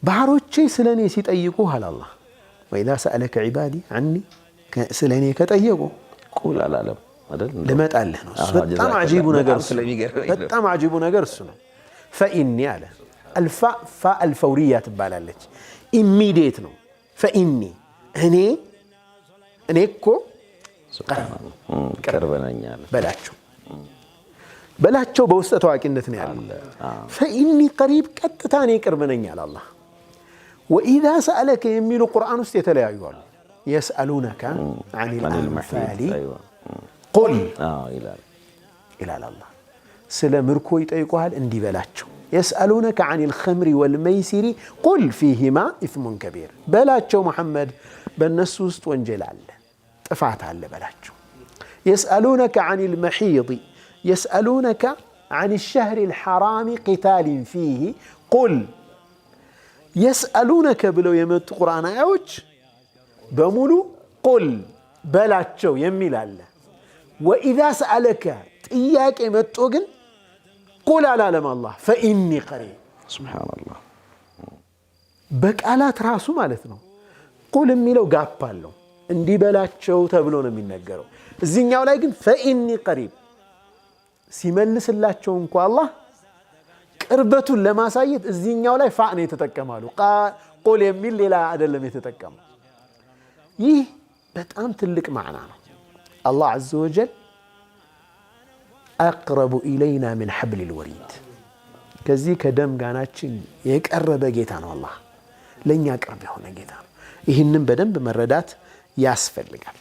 ባሮቼ ስለኔ ሲጠይቁ አላህ وإذا سألك عبادي عني ስለኔ ከጠየቁ ቁል አላለም አይደል ለመጣልህ ነው በጣም عجيب ነገር በጣም عجيب ነገር እሱ ነው فإني على الفاء فاء الفورية ትባላለች immediate ነው فإني እኔ እኮ ቀርበናኛል በላቸው በውስጥ ተዋቂነት ነው ያለው فإني قريب ቀጥታ እኔ ቀርበናኛል አላህ وإذا سألك يميل القرآن استيتلايو يسألونك عن الأنفال قل إلى الله سلام مركو يطيقوها اندي بلاتشو يسألونك عن الخمر والميسر قل فيهما إثم كبير بلاتشو محمد بالنسوس وانجل الله تفعت على بلاتشو يسألونك عن المحيض يسألونك عن الشهر الحرام قتال فيه قل يسألونك بلو يمت قرآن آيوش بمولو قل بلاتشو يميل الله وإذا سألك إياك يمتوغن قل على لم الله فإني قريب سبحان الله بك آلات راسو مالتنا قل ميلو قابالو اندي بلاتشو تبلون من نقرو الزين ياو لايقن فإني قريب سيملس اللاتشو انكو الله ቅርበቱን ለማሳየት እዚህኛው ላይ ፋ ነው የተጠቀማሉ ቁል የሚል ሌላ አይደለም የተጠቀሙ ይህ በጣም ትልቅ ማዕና ነው አላህ عز وجل اقرب الينا من حبل الوريد ከዚህ ከደም ጋናችን የቀረበ ጌታ ነው አላህ ለኛ ቅርብ የሆነ ጌታ ነው ይህንን በደንብ መረዳት ያስፈልጋል